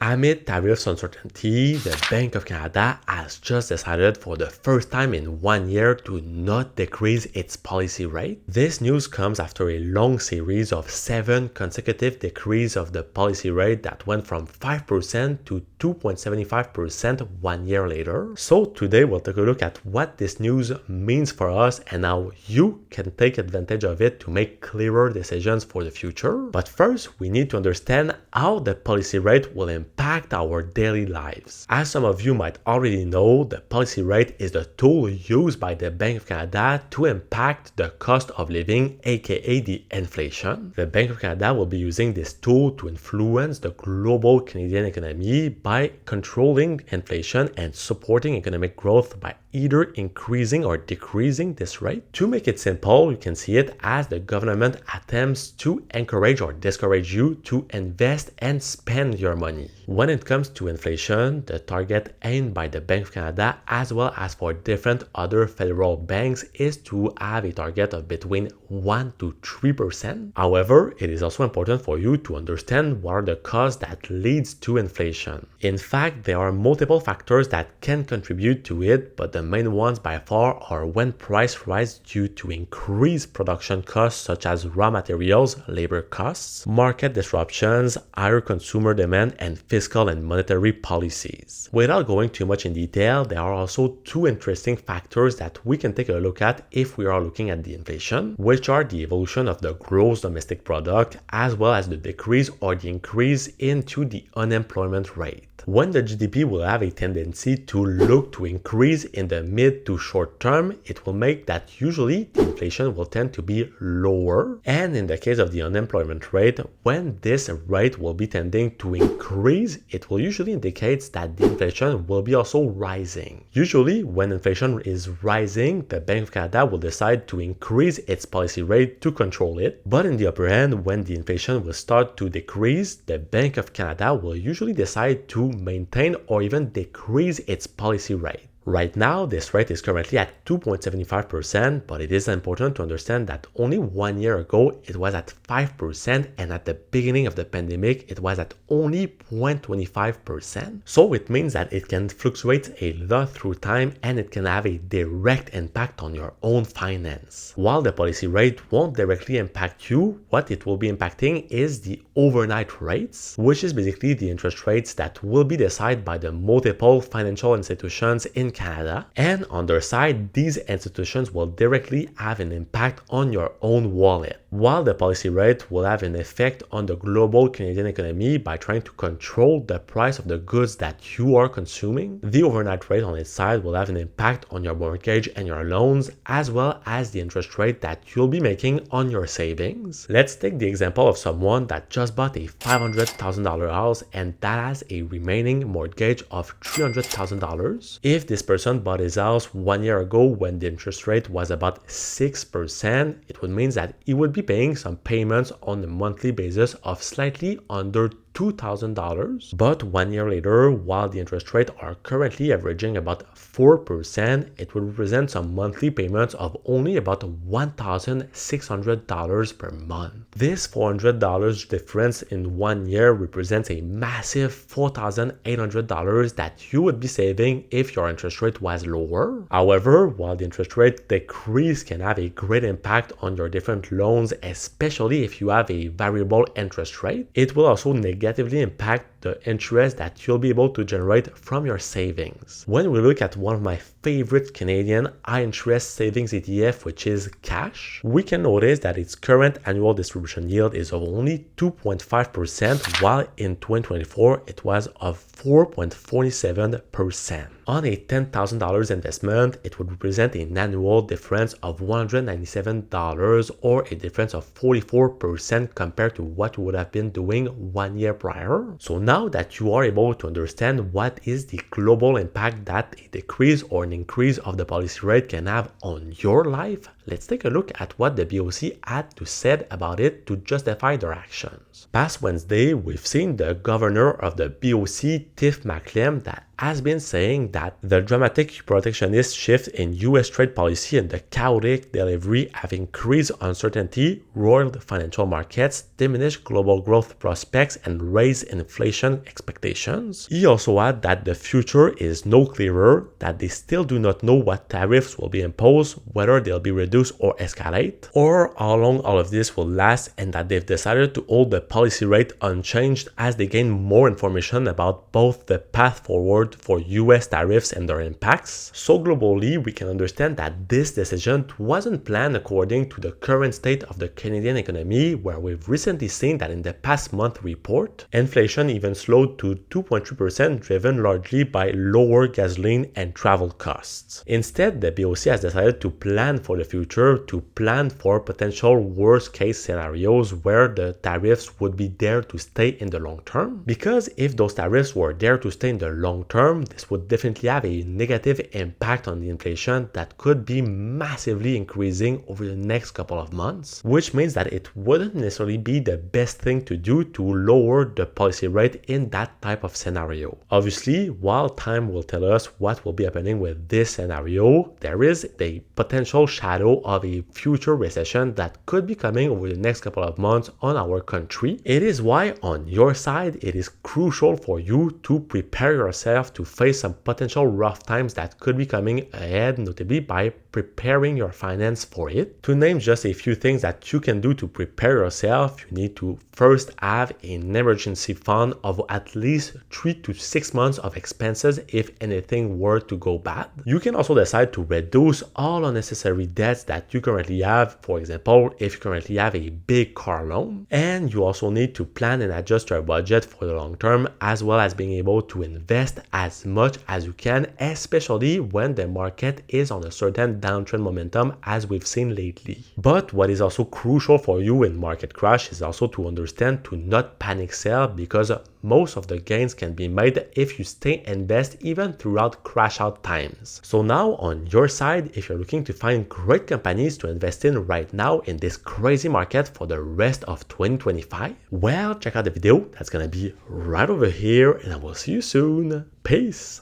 Amid tariffs uncertainty, the Bank of Canada has just decided for the first time in 1 year to not decrease its policy rate. This news comes after a long series of 7 consecutive decreases of the policy rate that went from 5% to 2.75% 1 year later. So today we'll take a look at what this news means for us and how you can take advantage of it to make clearer decisions for the future. But first, we need to understand how the policy rate will impact our daily lives. As some of you might already know, the policy rate is the tool used by the Bank of Canada to impact the cost of living, aka the inflation. The Bank of Canada will be using this tool to influence the global Canadian economy by controlling inflation and supporting economic growth by either increasing or decreasing this rate. To make it simple, you can see it as the government attempts to encourage or discourage you to invest and spend your money. When it comes to inflation, the target aimed by the Bank of Canada as well as for different other federal banks is to have a target of between 1 to 3%. However, it is also important for you to understand what are the causes that leads to inflation. In fact, there are multiple factors that can contribute to it, but the main ones by far are when price rise due to increased production costs such as raw materials, labor costs, market disruptions, higher consumer demand, and fiscal and monetary policies. Without going too much in detail, there are also 2 interesting factors that we can take a look at if we are looking at the inflation, which are the evolution of the gross domestic product as well as the decrease or the increase into the unemployment rate. When the GDP will have a tendency to look to increase in the mid to short term, it will make that usually the inflation will tend to be lower. And in the case of the unemployment rate, when this rate will be tending to increase, it will usually indicate that the inflation will be also rising. Usually, when inflation is rising, the Bank of Canada will decide to increase its policy rate to control it. But in the upper end, when the inflation will start to decrease, the Bank of Canada will usually decide to maintain or even decrease its policy rate. Right now, this rate is currently at 2.75%, but it is important to understand that only 1 year ago, it was at 5%, and at the beginning of the pandemic, it was at only 0.25%. So it means that it can fluctuate a lot through time, and it can have a direct impact on your own finance. While the policy rate won't directly impact you, what it will be impacting is the overnight rates, which is basically the interest rates that will be decided by the multiple financial institutions in Canada, and on their side, these institutions will directly have an impact on your own wallet. While the policy rate will have an effect on the global Canadian economy by trying to control the price of the goods that you are consuming, the overnight rate on its side will have an impact on your mortgage and your loans, as well as the interest rate that you'll be making on your savings. Let's take the example of someone that just bought a $500,000 house and that has a remaining mortgage of $300,000. If this person bought his house 1 year ago when the interest rate was about 6%, it would mean that he would be paying some payments on a monthly basis of slightly under $2,000. But 1 year later, while the interest rates are currently averaging about 4%, it would represent some monthly payments of only about $1,600 per month. This $400 difference in 1 year represents a massive $4,800 that you would be saving if your interest rate was lower. However, while the interest rate decrease can have a great impact on your different loans, especially if you have a variable interest rate, it will also negatively impact the interest that you'll be able to generate from your savings. When we look at one of my favorite Canadian high interest savings ETF, which is Cash, we can notice that its current annual distribution yield is of only 2.5%, while in 2024 it was of 4.47%. On a $10,000 investment, it would represent an annual difference of $197 or a difference of 44% compared to what you would have been doing 1 year prior. So now that you are able to understand what is the global impact that a decrease or an increase of the policy rate can have on your life, let's take a look at what the BOC had to say about it to justify their actions. Past Wednesday, we've seen the governor of the BOC, Tiff Macklem, that has been saying that the dramatic protectionist shift in US trade policy and the chaotic delivery have increased uncertainty, roiled financial markets, diminished global growth prospects, and raised inflation expectations. He also added that the future is no clearer, that they still do not know what tariffs will be imposed, whether they'll be reduced or escalate, or how long all of this will last, and that they've decided to hold the policy rate unchanged as they gain more information about both the path forward for US tariffs and their impacts. So globally, we can understand that this decision wasn't planned according to the current state of the Canadian economy, where we've recently seen that in the past month report, inflation even slowed to 2.3%, driven largely by lower gasoline and travel costs. Instead, the BOC has decided to plan for the future, to plan for potential worst-case scenarios where the tariffs would be there to stay in the long term. Because if those tariffs were there to stay in the long term, this would definitely have a negative impact on the inflation that could be massively increasing over the next couple of months, which means that it wouldn't necessarily be the best thing to do to lower the policy rate in that type of scenario. Obviously, while time will tell us what will be happening with this scenario, there is the potential shadow of a future recession that could be coming over the next couple of months on our country. It is why on your side, it is crucial for you to prepare yourself to face some potential rough times that could be coming ahead, notably by preparing your finance for it. To name just a few things that you can do to prepare yourself, you need to first have an emergency fund of at least 3 to 6 months of expenses if anything were to go bad. You can also decide to reduce all unnecessary debts that you currently have, for example, if you currently have a big car loan. And you also need to plan and adjust your budget for the long term, as well as being able to invest as much as you can, especially when the market is on a certain downtrend momentum as we've seen lately. But what is also crucial for you in market crash is also to understand to not panic sell, because most of the gains can be made if you stay invest even throughout crash out times. So now on your side, if you're looking to find great companies to invest in right now in this crazy market for the rest of 2025, well, check out the video that's gonna be right over here, and I will see you soon. Peace.